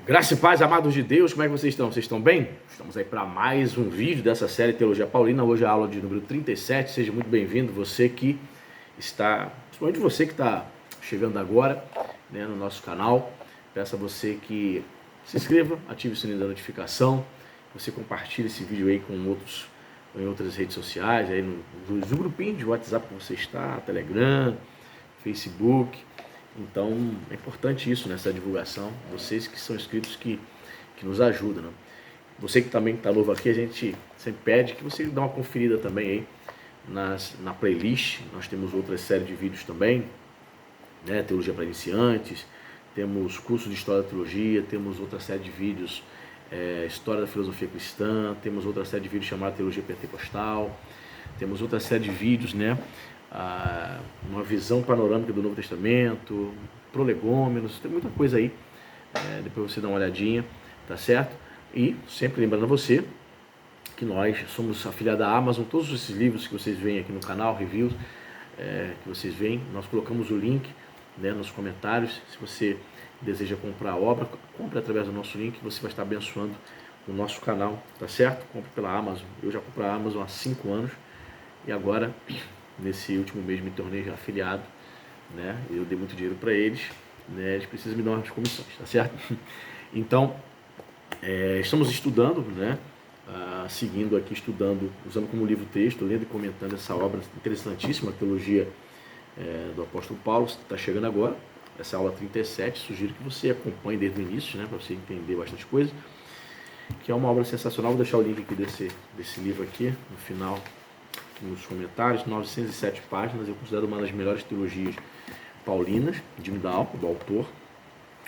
Graça e paz, amados de Deus, como é que vocês estão? Vocês estão bem? Estamos aí para mais um vídeo dessa série Teologia Paulina. Hoje é a aula de número 37. Seja muito bem-vindo, você que está, principalmente você que está chegando agora, né, no nosso canal. Peço a você que se inscreva, ative o sininho da notificação, você compartilhe esse vídeo aí com outros, em outras redes sociais, aí no grupinho de WhatsApp que você está, Telegram, Facebook. Então é importante isso nessa divulgação, vocês que são inscritos que nos ajudam, né? Você que também está novo aqui, a gente sempre pede que você dê uma conferida também aí na playlist. Nós temos outra série de vídeos também, né? Teologia para iniciantes, temos curso de História da Teologia, temos outra série de vídeos, História da Filosofia Cristã, temos outra série de vídeos chamada Teologia Pentecostal, temos outra série de vídeos, né? Uma visão panorâmica do Novo Testamento, prolegômenos, tem muita coisa aí, depois você dá uma olhadinha, tá certo? E sempre lembrando a você que nós somos afiliados da Amazon. Todos esses livros que vocês veem aqui no canal, reviews, que vocês veem, nós colocamos o link, né, nos comentários. Se você deseja comprar a obra, compre através do nosso link, você vai estar abençoando o nosso canal, tá certo? Compre pela Amazon. Eu já compro a Amazon há 5 anos e agora, nesse último mês, me tornei já afiliado, né? Eu dei muito dinheiro para eles, né? Eles precisam me dar umas comissões, tá certo? Então, estamos estudando, né? Seguindo aqui, estudando, usando como livro texto, lendo e comentando essa obra interessantíssima, a Teologia do Apóstolo Paulo. Está chegando agora, essa aula 37, sugiro que você acompanhe desde o início, né? Para você entender bastante coisa, que é uma obra sensacional. Vou deixar o link aqui desse livro aqui, no final, nos comentários. 907 páginas, eu considero uma das melhores teologias paulinas, de Mudal, do autor,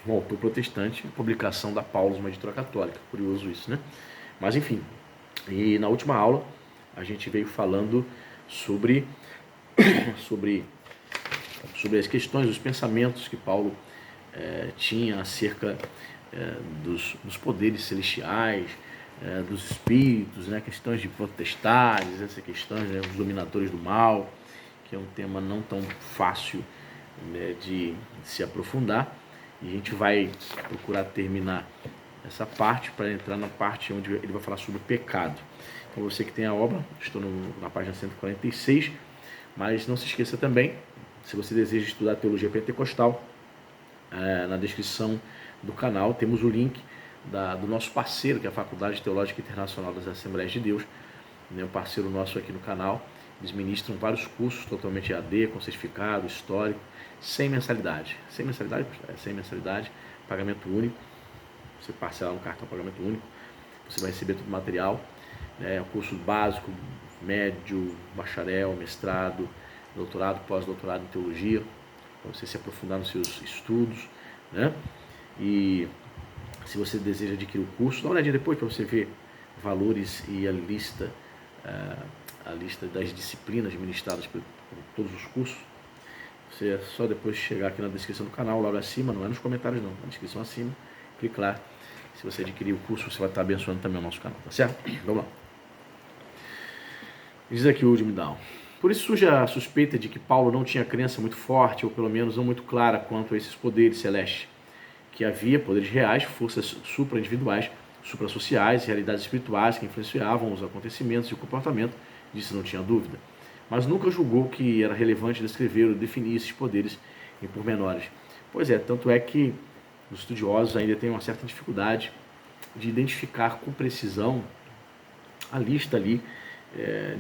um autor protestante, publicação da Paulus, uma editora católica. Curioso isso, né? Mas enfim, e na última aula a gente veio falando sobre as questões, os pensamentos que Paulo tinha acerca dos poderes celestiais, dos espíritos, né, questões de potestades, essas questões, né, os dominadores do mal, que é um tema não tão fácil, né, de se aprofundar. E a gente vai procurar terminar essa parte para entrar na parte onde ele vai falar sobre o pecado. Então, você que tem a obra, estou na página 146, mas não se esqueça também, se você deseja estudar Teologia Pentecostal, na descrição do canal temos o link do nosso parceiro, que é a Faculdade Teológica Internacional das Assembleias de Deus, né, um parceiro nosso aqui no canal. Eles ministram vários cursos totalmente EAD, com certificado, histórico, sem mensalidade. Sem mensalidade, pagamento único. Você parcela no cartão, pagamento único. Você vai receber todo o material. Curso básico, médio, bacharel, mestrado, doutorado, pós-doutorado em teologia, para você se aprofundar nos seus estudos, né? E se você deseja adquirir o curso, dá uma olhadinha depois para você ver valores e a lista das disciplinas ministradas por todos os cursos. Você é só depois chegar aqui na descrição do canal, logo acima, não é nos comentários não, na descrição acima, clique lá. Se você adquirir o curso, você vai estar abençoando também o nosso canal, tá certo? Vamos lá. Diz aqui o último down. Por isso surge a suspeita de que Paulo não tinha crença muito forte, ou pelo menos não muito clara, quanto a esses poderes celestes, que havia poderes reais, forças supra-individuais, supra-sociais, realidades espirituais que influenciavam os acontecimentos e o comportamento, disso não tinha dúvida. Mas nunca julgou que era relevante descrever ou definir esses poderes em pormenores. Pois é, tanto é que os estudiosos ainda têm uma certa dificuldade de identificar com precisão a lista ali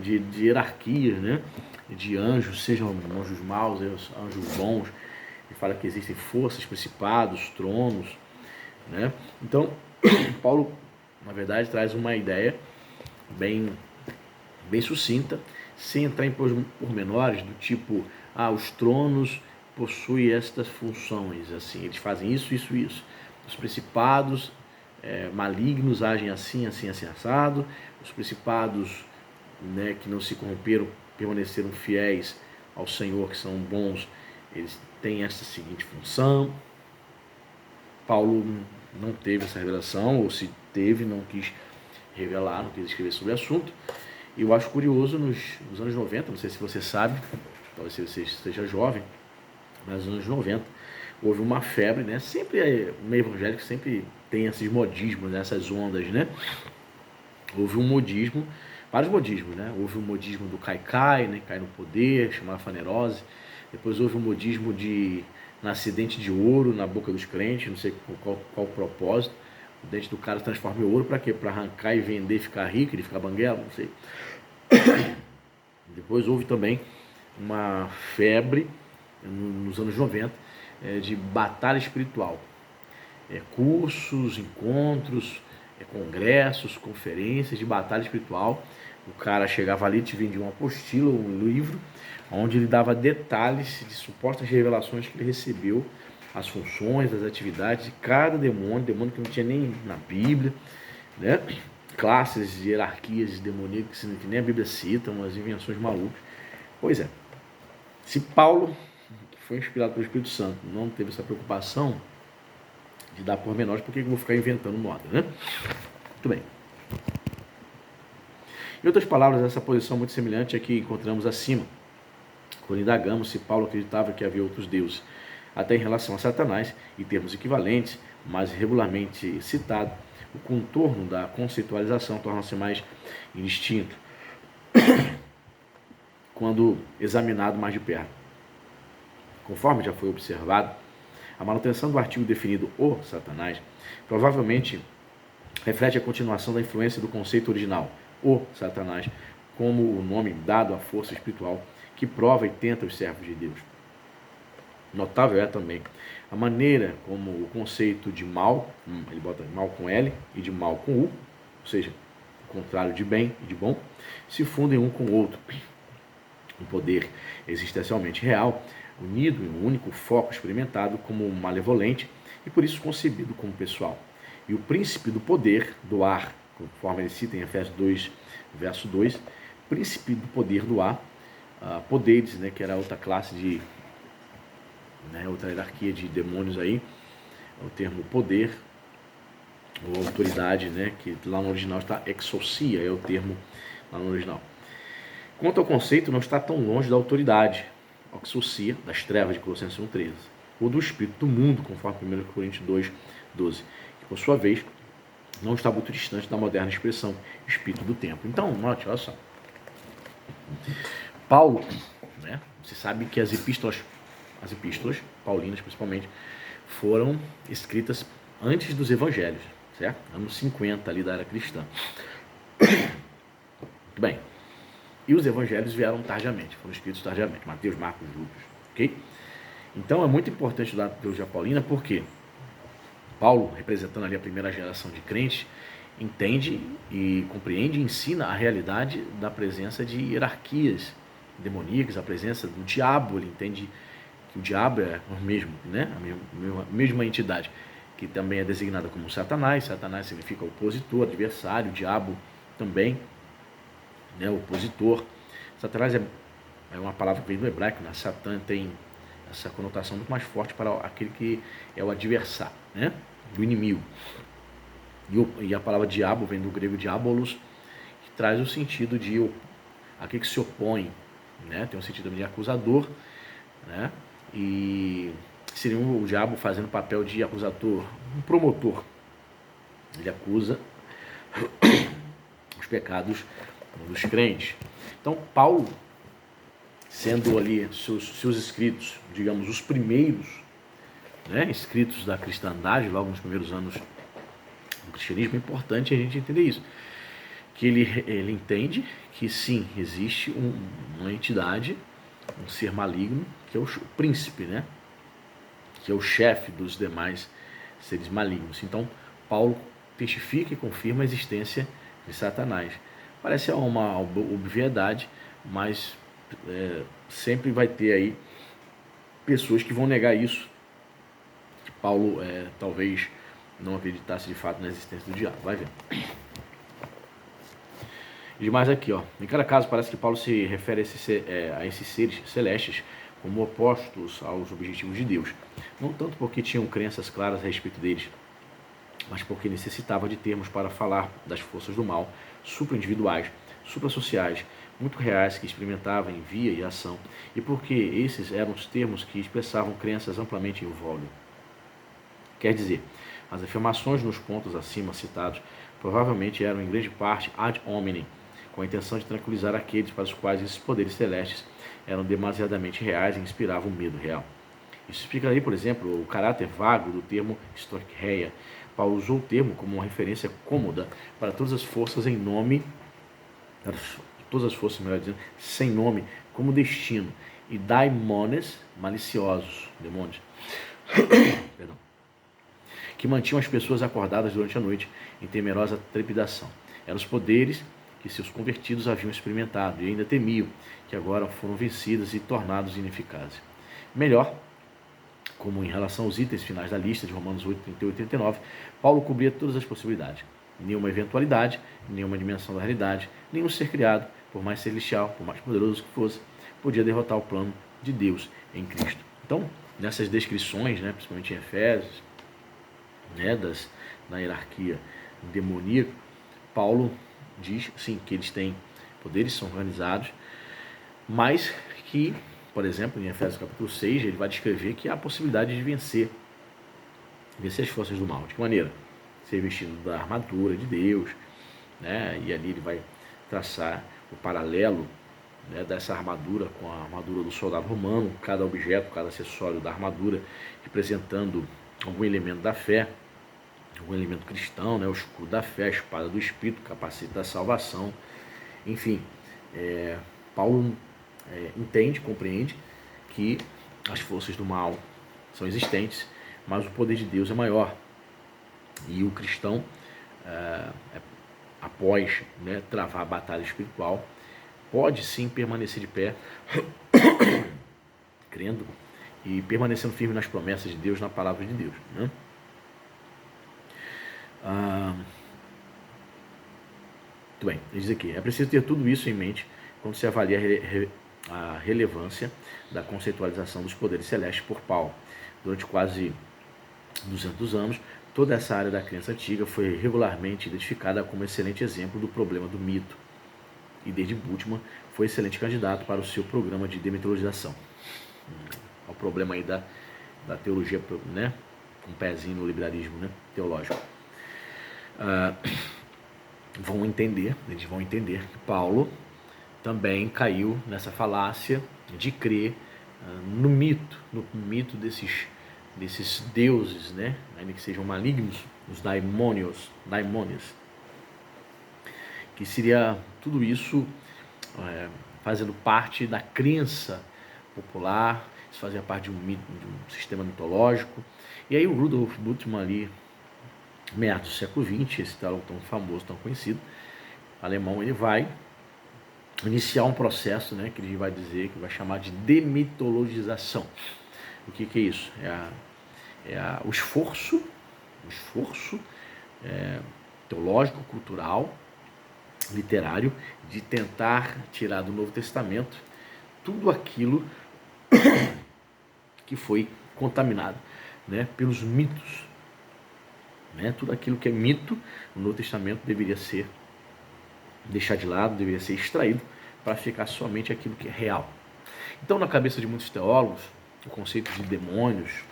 de hierarquias, né, de anjos, sejam anjos maus, anjos bons. Ele fala que existem forças, principados, tronos, né? Então, Paulo, na verdade, traz uma ideia bem sucinta, sem entrar em pormenores do tipo, os tronos possuem estas funções, assim, eles fazem isso, isso, isso. Os principados malignos agem assim, assim, assim, assado. Os principados, né, que não se corromperam, permaneceram fiéis ao Senhor, que são bons, eles têm essa seguinte função. Paulo não teve essa revelação, ou se teve, não quis revelar, não quis escrever sobre o assunto. E eu acho curioso, nos anos 90, não sei se você sabe, talvez você seja jovem, mas nos anos 90, houve uma febre, né? Sempre o meio evangélico sempre tem esses modismos, né? Essas ondas, né? Houve um modismo, vários modismos, né? Houve o modismo do cai-cai, né? Cai no poder, chamava fanerose. Depois houve o modismo de nascer dente de ouro na boca dos crentes, não sei qual o propósito. O dente do cara transforma em ouro para quê? Para arrancar e vender e ficar rico, ele ficar banguela, não sei. Depois houve também uma febre nos anos 90 de batalha espiritual. Cursos, encontros, congressos, conferências de batalha espiritual. O cara chegava ali e te vendia uma apostila, um livro, onde ele dava detalhes de supostas revelações que ele recebeu, as funções, as atividades de cada demônio que não tinha nem na Bíblia, né? Classes, hierarquias demoníacas que nem a Bíblia cita, umas invenções malucas. Pois é, se Paulo, que foi inspirado pelo Espírito Santo, não teve essa preocupação de dar pormenores, por que eu vou ficar inventando moda, né? Muito bem. Em outras palavras, essa posição muito semelhante é que encontramos acima, quando indagamos se Paulo acreditava que havia outros deuses, até em relação a Satanás, em termos equivalentes, mas regularmente citado, o contorno da conceitualização torna-se mais indistinto quando examinado mais de perto. Conforme já foi observado, a manutenção do artigo definido o Satanás provavelmente reflete a continuação da influência do conceito original, o Satanás, como o nome dado à força espiritual que prova e tenta os servos de Deus. Notável é também a maneira como o conceito de mal, ele bota mal com L e de mal com U, ou seja, o contrário de bem e de bom, se fundem um com o outro. Um poder existencialmente real, unido em um único foco experimentado como malevolente e por isso concebido como pessoal. E o príncipe do poder do ar, conforme ele cita em Efésios 2, verso 2, príncipe do poder do ar, poderes, né, que era outra classe de, né, outra hierarquia de demônios aí, o termo poder, ou autoridade, né, que lá no original está exousia, é o termo lá no original. Quanto ao conceito, não está tão longe da autoridade, exousia, das trevas de Colossenses 1,13, ou do espírito do mundo, conforme 1 Coríntios 2,12, que por sua vez não está muito distante da moderna expressão espírito do tempo. Então, note, olha só. Paulo, né, você sabe que as epístolas paulinas principalmente, foram escritas antes dos evangelhos, certo? Anos 50 ali da era cristã. Muito bem. E os evangelhos vieram tardiamente, foram escritos tardiamente, Mateus, Marcos, Lucas, ok? Então é muito importante estudar a teologia paulina, porque Paulo, representando ali a primeira geração de crentes, entende e compreende e ensina a realidade da presença de hierarquias demoníacas, a presença do diabo. Ele entende que o diabo é o mesmo, né? A mesma entidade, que também é designada como Satanás. Satanás significa opositor, adversário, o diabo também, né, opositor. Satanás é uma palavra que vem do hebraico, né? Satã tem essa conotação muito mais forte para aquele que é o adversário, né, do inimigo. E a palavra diabo vem do grego diabolos, que traz o sentido de aquele que se opõe, né? Tem um sentido de acusador, né? E seria o diabo fazendo papel de acusador, um promotor. Ele acusa os pecados dos crentes. Então, Paulo, sendo ali seus escritos, digamos, os primeiros, né, escritos da cristandade, logo nos primeiros anos do cristianismo, é importante a gente entender isso. Que ele entende que sim, existe uma entidade, um ser maligno, que é o príncipe, né, que é o chefe dos demais seres malignos. Então, Paulo testifica e confirma a existência de Satanás. Parece uma obviedade, mas sempre vai ter aí pessoas que vão negar isso, que Paulo talvez não acreditasse de fato na existência do diabo. Vai ver. E demais aqui, ó. Em cada caso parece que Paulo se refere a esses seres celestes como opostos aos objetivos de Deus. Não tanto porque tinham crenças claras a respeito deles, mas porque necessitava de termos para falar das forças do mal, supra-individuais, suprassociais, muito reais que experimentavam em via e ação, e porque esses eram os termos que expressavam crenças amplamente em voga. Quer dizer, as afirmações nos pontos acima citados provavelmente eram em grande parte ad hominem, com a intenção de tranquilizar aqueles para os quais esses poderes celestes eram demasiadamente reais e inspiravam medo real. Isso explicaria, por exemplo, o caráter vago do termo storcheia. Paulo usou o termo como uma referência cômoda para todas as forças em nome, todas as forças, melhor dizendo, sem nome, como destino, e daimones, maliciosos, demônios, perdão, que mantinham as pessoas acordadas durante a noite em temerosa trepidação. Eram os poderes que seus convertidos haviam experimentado e ainda temiam, que agora foram vencidos e tornados ineficazes. Melhor, como em relação aos itens finais da lista de Romanos 8, 38 e 39, Paulo cobria todas as possibilidades. Nenhuma eventualidade, nenhuma dimensão da realidade, nenhum ser criado, por mais celestial, por mais poderoso que fosse, podia derrotar o plano de Deus em Cristo. Então, nessas descrições, principalmente em Efésios, da hierarquia demoníaca, Paulo diz sim que eles têm poderes, são organizados, mas que, por exemplo, em Efésios capítulo 6, ele vai descrever que há a possibilidade de vencer as forças do mal. De que maneira? Ser vestido da armadura de Deus, e ali ele vai traçar o paralelo dessa armadura com a armadura do soldado romano, cada objeto, cada acessório da armadura representando algum elemento da fé, algum elemento cristão, o escudo da fé, a espada do Espírito, o capacete da salvação, enfim. Paulo entende, compreende que as forças do mal são existentes, mas o poder de Deus é maior. E o cristão, após travar a batalha espiritual, pode sim permanecer de pé, crendo e permanecendo firme nas promessas de Deus, na palavra de Deus. Muito bem, ele diz aqui, é preciso ter tudo isso em mente quando se avalia a relevância da conceitualização dos poderes celestes por Paulo. Durante quase 200 anos, toda essa área da crença antiga foi regularmente identificada como excelente exemplo do problema do mito. E desde Bultmann foi excelente candidato para o seu programa de demitologização. O problema aí da teologia, com um pezinho no liberalismo teológico. Eles vão entender que Paulo também caiu nessa falácia de crer no mito desses deuses, ainda que sejam malignos, os daimônios, que seria tudo isso fazendo parte da crença popular, isso fazia parte de um sistema mitológico. E aí o Rudolf Bultmann ali, meados do século XX, esse teólogo tão famoso, tão conhecido, alemão, ele vai iniciar um processo, que ele vai dizer, que vai chamar de demitologização. O que é isso? O esforço teológico, cultural, literário, de tentar tirar do Novo Testamento tudo aquilo que foi contaminado pelos mitos. Tudo aquilo que é mito no Novo Testamento deveria ser deixado de lado, deveria ser extraído para ficar somente aquilo que é real. Então, na cabeça de muitos teólogos, o conceito de demônios,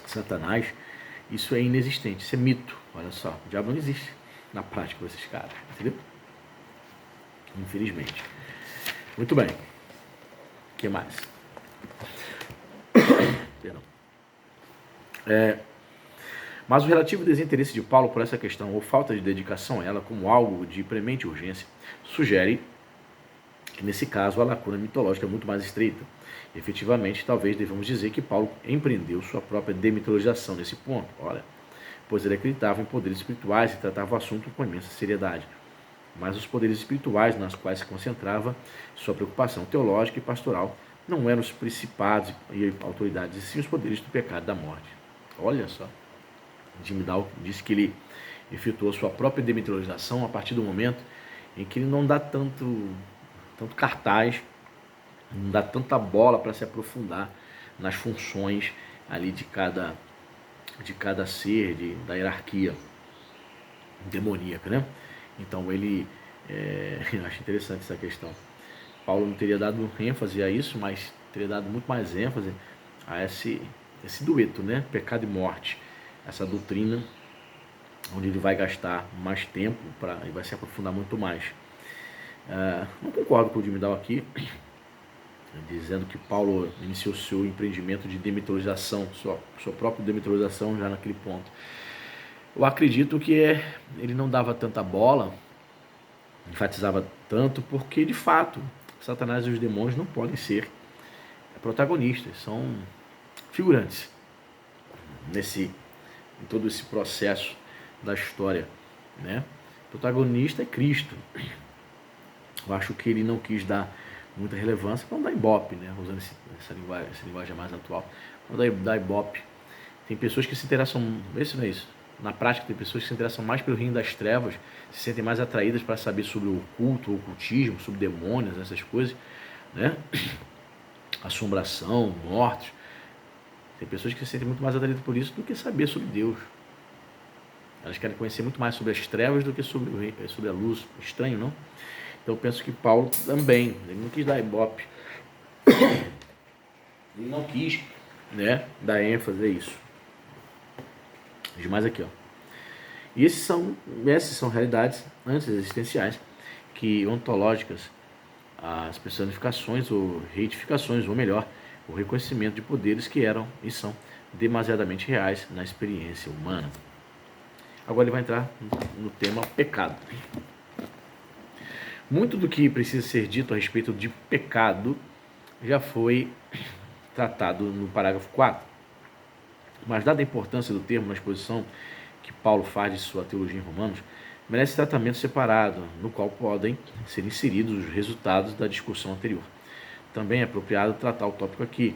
Satanás, isso é inexistente, isso é mito. Olha só, o diabo não existe na prática desses caras, entendeu? Infelizmente. Muito bem. O que mais? Perdão. Mas o relativo desinteresse de Paulo por essa questão, ou falta de dedicação a ela como algo de premente urgência, sugere que, nesse caso, a lacuna mitológica é muito mais estreita. Efetivamente, talvez devamos dizer que Paulo empreendeu sua própria demitologização nesse ponto, pois ele acreditava em poderes espirituais e tratava o assunto com imensa seriedade. Mas os poderes espirituais nas quais se concentrava sua preocupação teológica e pastoral não eram os principados e autoridades, e sim os poderes do pecado e da morte. Olha só. Jim Dow disse que ele efetuou sua própria demitologização a partir do momento em que ele não dá tanto cartaz, não dá tanta bola para se aprofundar nas funções ali de cada ser, da hierarquia demoníaca, Então ele Eu acho interessante essa questão. Paulo não teria dado ênfase a isso, mas teria dado muito mais ênfase a esse dueto, né? Pecado e morte. Essa doutrina onde ele vai gastar mais tempo e vai se aprofundar muito mais. Não concordo com o Jimmy Dow aqui, dizendo que Paulo iniciou seu empreendimento de demetrização, sua própria demetrização já naquele ponto. Eu acredito que ele não dava tanta bola, enfatizava tanto, porque de fato Satanás e os demônios não podem ser protagonistas, são figurantes em todo esse processo da história, né? O protagonista é Cristo. Eu acho que ele não quis dar muita relevância para não dar ibope, né? Usando essa linguagem mais atual, para não dar ibope. Tem pessoas que se interessam, isso não é isso. Na prática, tem pessoas que se interessam mais pelo reino das trevas, se sentem mais atraídas para saber sobre o culto, o ocultismo, sobre demônios, essas coisas, né? Assombração, mortos. Tem pessoas que se sentem muito mais atraídas por isso do que saber sobre Deus. Elas querem conhecer muito mais sobre as trevas do que sobre a luz. Estranho, não? Então eu penso que Paulo também, ele não quis dar ibope. Ele não quis, né, dar ênfase a isso. Diz mais aqui, ó. E essas são realidades anti-existenciais, que ontológicas, as personificações ou reitificações, ou melhor, o reconhecimento de poderes que eram e são demasiadamente reais na experiência humana. Agora ele vai entrar no tema pecado. Muito do que precisa ser dito a respeito de pecado já foi tratado no parágrafo 4. Mas dada a importância do termo na exposição que Paulo faz de sua teologia em Romanos, merece tratamento separado, no qual podem ser inseridos os resultados da discussão anterior. Também é apropriado tratar o tópico aqui,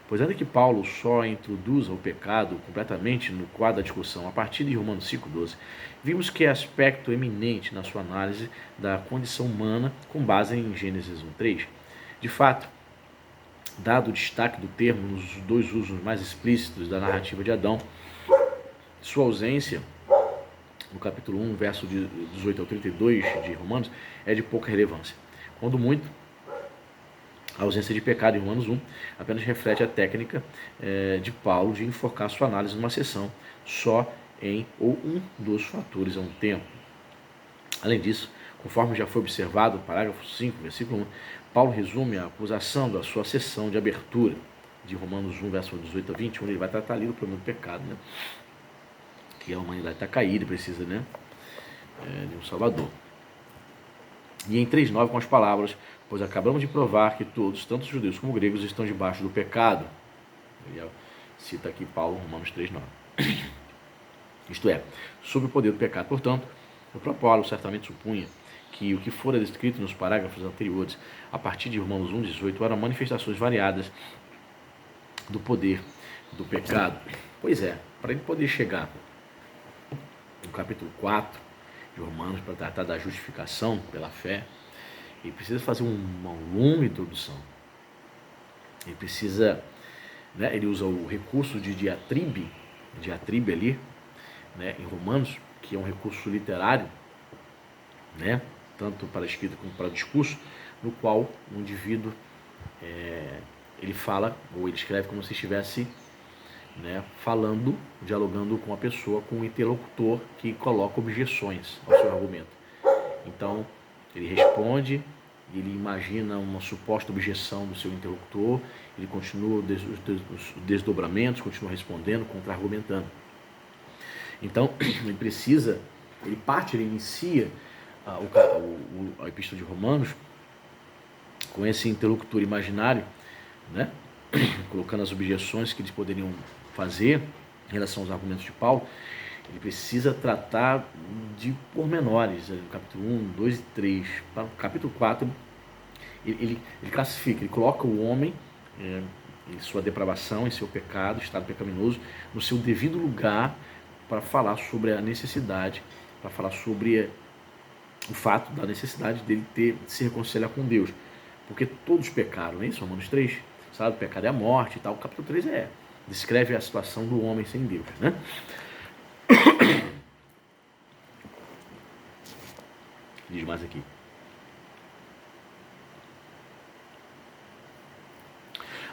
pois ainda que Paulo só introduza o pecado completamente no quadro da discussão a partir de Romanos 5,12, vimos que é aspecto eminente na sua análise da condição humana com base em Gênesis 1,3. De fato, dado o destaque do termo nos dois usos mais explícitos da narrativa de Adão, sua ausência no capítulo 1, verso 18 ao 32 de Romanos, é de pouca relevância. Quando muito, a ausência de pecado em Romanos 1 apenas reflete a técnica de Paulo de enfocar sua análise numa seção só em ou um dos fatores a um tempo. Além disso, conforme já foi observado no parágrafo 5, versículo 1, Paulo resume a acusação da sua seção de abertura de Romanos 1, verso 18 a 20, onde ele vai tratar ali do problema do pecado, né? Que a humanidade está caída e precisa, né, de um Salvador. E em 3,9 com as palavras: pois acabamos de provar que todos, tanto judeus como gregos, estão debaixo do pecado. Ele cita aqui Paulo, Romanos 3,9. Isto é, sob o poder do pecado. Portanto, o próprio Paulo certamente supunha que o que fora descrito nos parágrafos anteriores, a partir de Romanos 1,18, eram manifestações variadas do poder do pecado. Pois é, para ele poder chegar no capítulo 4 de Romanos, para tratar da justificação pela fé, ele precisa fazer uma longa introdução. Ele precisa, né, ele usa o recurso de diatribe ali, né, em Romanos, que é um recurso literário, né, tanto para a escrita como para o discurso, no qual o indivíduo ele fala, ou ele escreve como se estivesse, né, falando, dialogando com a pessoa, com o interlocutor que coloca objeções ao seu argumento. Então, ele responde, ele imagina uma suposta objeção do seu interlocutor, ele continua os desdobramentos, continua respondendo, contra-argumentando. Então, ele inicia a Epístola de Romanos com esse interlocutor imaginário, né, colocando as objeções que eles poderiam fazer em relação aos argumentos de Paulo. Ele precisa tratar de pormenores, no capítulo 1, 2 e 3. Para o capítulo 4, ele classifica, ele coloca o homem em sua depravação, em seu pecado, estado pecaminoso, no seu devido lugar, para falar sobre a necessidade, para falar sobre o fato da necessidade dele de se reconciliar com Deus. Porque todos pecaram, não é isso? Romanos 3, sabe? O pecado é a morte e tal. O capítulo 3 descreve a situação do homem sem Deus, né? Diz mais aqui: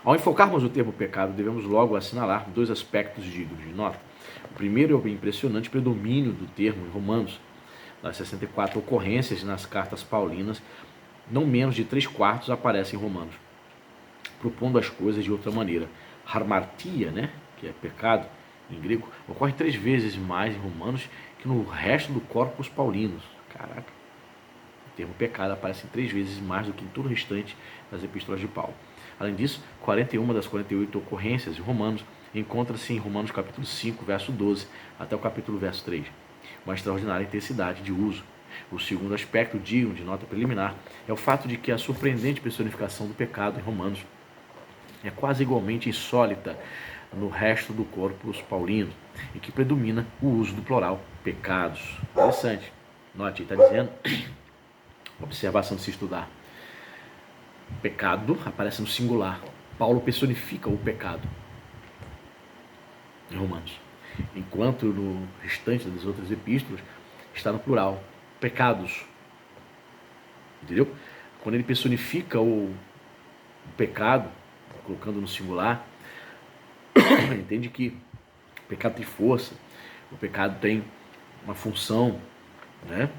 Ao enfocarmos o termo pecado, devemos logo assinalar dois aspectos dignos de nota. O primeiro é o impressionante predomínio do termo em Romanos. Das 64 ocorrências nas cartas paulinas, não menos de 3/4 aparecem em Romanos, propondo as coisas de outra maneira. Harmartia, né, que é pecado em grego, ocorre 3 vezes mais em Romanos que no resto do corpus paulinos. Caraca, o termo pecado aparece 3 vezes mais do que em todo o restante das epístolas de Paulo. Além disso, 41 das 48 ocorrências em Romanos encontra-se em Romanos capítulo 5, verso 12, até o capítulo verso 3. Uma extraordinária intensidade de uso. O segundo aspecto digno de nota preliminar é o fato de que a surpreendente personificação do pecado em Romanos é quase igualmente insólita no resto do corpus paulino, em que predomina o uso do plural, pecados. Interessante. Note, está dizendo, observação de se estudar. Pecado aparece no singular. Paulo personifica o pecado em Romanos, enquanto no restante das outras epístolas está no plural, pecados. Entendeu? Quando ele personifica o pecado, colocando no singular, entende que o pecado tem força, o pecado tem uma função, né?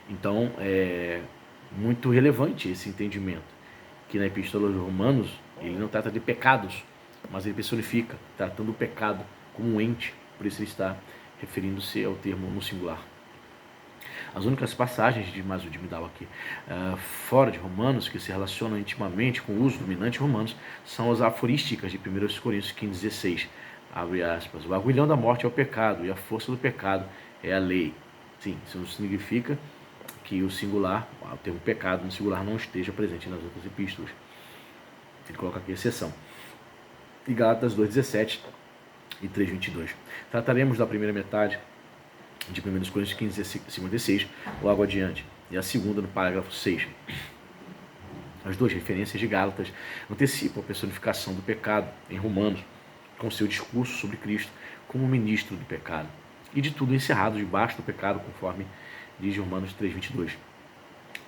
Então é muito relevante esse entendimento, que na Epístola aos Romanos ele não trata de pecados, mas ele personifica, tratando o pecado como um ente, por isso ele está referindo-se ao termo no singular. As únicas passagens de Masudimidal aqui, fora de Romanos, que se relacionam intimamente com o uso dominante de Romanos, são as aforísticas de 1 Coríntios 15,16. Abre aspas. O aguilhão da morte é o pecado, e a força do pecado é a lei. Sim, isso não significa que o singular, o termo pecado no singular não esteja presente nas outras epístolas. Ele coloca aqui exceção. E Gálatas 2,17 e 3,22. Trataremos da primeira metade de 1 Coríntios 15,56, logo adiante, e a segunda no parágrafo 6. As duas referências de Gálatas antecipam a personificação do pecado em Romanos, com seu discurso sobre Cristo como ministro do pecado, e de tudo encerrado debaixo do pecado, conforme diz Romanos 3,22.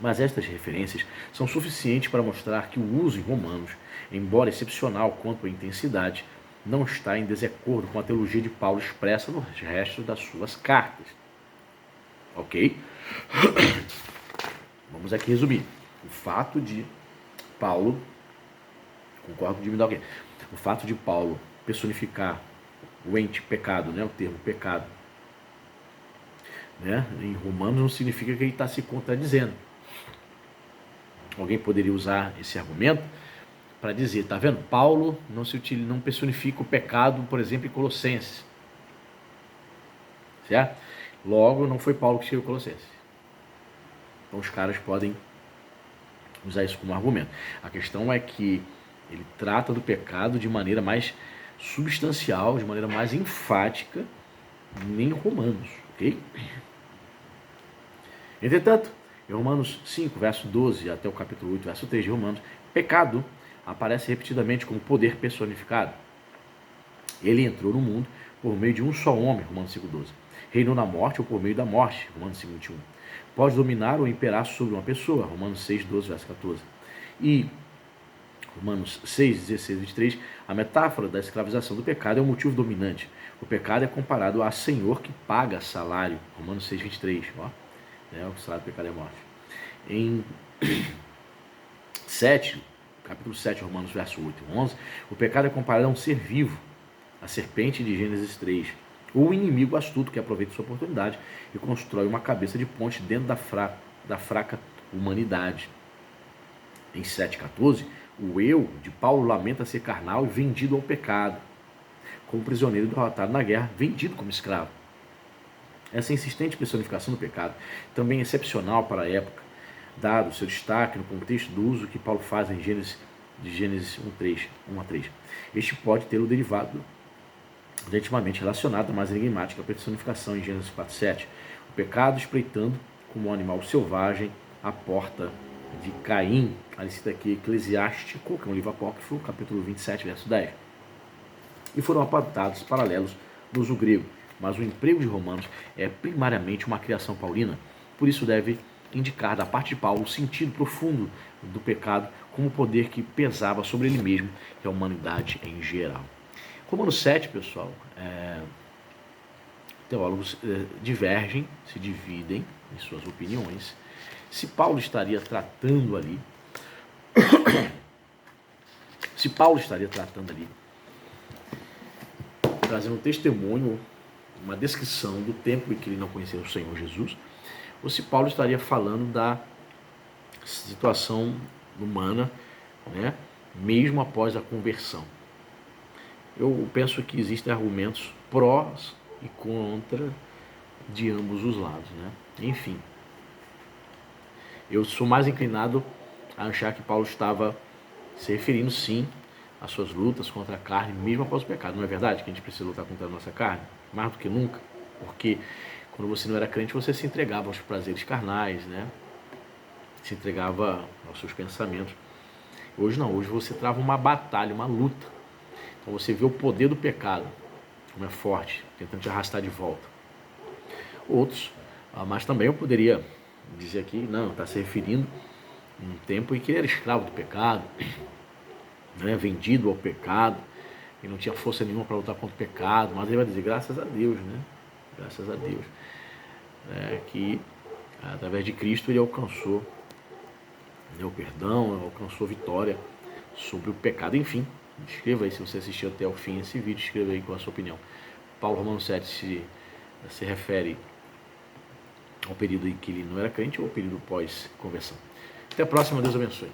Mas estas referências são suficientes para mostrar que o uso em Romanos, embora excepcional quanto à intensidade, não está em desacordo com a teologia de Paulo expressa nos restos das suas cartas. Ok? Vamos aqui resumir. O fato de Paulo, concordo com o Jimmy Dawkins, o fato de Paulo personificar o ente pecado, né, o termo pecado, né, em Romanos não significa que ele está se contradizendo. Alguém poderia usar esse argumento para dizer, tá vendo? Paulo não personifica o pecado, por exemplo, em Colossenses. Certo? Logo, não foi Paulo que escreveu Colossenses. Então os caras podem usar isso como argumento. A questão é que ele trata do pecado de maneira mais substancial, de maneira mais enfática em Romanos, ok? Entretanto, em Romanos 5, verso 12 até o capítulo 8, verso 3 de Romanos, pecado aparece repetidamente como poder personificado. Ele entrou no mundo por meio de um só homem, Romanos 5,12. Reinou na morte ou por meio da morte, Romanos 5,21. Pode dominar ou imperar sobre uma pessoa, Romanos 6,12, verso 14. E Romanos 6, 16 e 23, a metáfora da escravização do pecado é o motivo dominante. O pecado é comparado a senhor que paga salário, Romanos 6, 23. Ó, o salário do pecado é a morte. Em 7, capítulo 7, Romanos, verso 8 e 11, o pecado é comparado a um ser vivo, a serpente de Gênesis 3, ou um inimigo astuto que aproveita sua oportunidade e constrói uma cabeça de ponte dentro da fraca humanidade. Em 7,14, o eu de Paulo lamenta ser carnal e vendido ao pecado, como prisioneiro derrotado na guerra, vendido como escravo. Essa insistente personificação do pecado, também excepcional para a época, dado seu destaque no contexto do uso que Paulo faz em Gênesis 1 a 3. Este pode ter o derivado intimamente relacionado à mais enigmática personificação em Gênesis 4,7. O pecado espreitando como um animal selvagem à porta de Caim. Ali cita aqui Eclesiástico, que é um livro apócrifo, capítulo 27, verso 10. E foram apontados paralelos no uso grego, mas o emprego de Romanos é primariamente uma criação paulina, por isso deve indicar da parte de Paulo o sentido profundo do pecado como poder que pesava sobre ele mesmo e a humanidade em geral. Romanos 7, pessoal, teólogos divergem, se dividem em suas opiniões, se Paulo estaria tratando ali, trazendo um testemunho, uma descrição do tempo em que ele não conheceu o Senhor Jesus, ou se Paulo estaria falando da situação humana, né, mesmo após a conversão. Eu penso que existem argumentos prós e contra de ambos os lados, né? Enfim, eu sou mais inclinado a achar que Paulo estava se referindo sim às suas lutas contra a carne, mesmo após o pecado. Não é verdade que a gente precisa lutar contra a nossa carne? Mais do que nunca. Porque quando você não era crente, você se entregava aos prazeres carnais, né? Se entregava aos seus pensamentos. Hoje não, hoje você trava uma batalha, uma luta. Então você vê o poder do pecado, como é forte, tentando te arrastar de volta. Outros, mas também eu poderia dizer aqui, não, está se referindo a um tempo em que ele era escravo do pecado, né, vendido ao pecado, e não tinha força nenhuma para lutar contra o pecado, mas ele vai dizer, graças a Deus, né? Graças a Deus, que através de Cristo ele alcançou, né, o perdão, alcançou vitória sobre o pecado. Enfim, escreva aí, se você assistiu até o fim esse vídeo, escreva aí qual a sua opinião. Paulo Romanos 7 se refere ao período em que ele não era crente ou ao período pós-conversão. Até a próxima, Deus abençoe.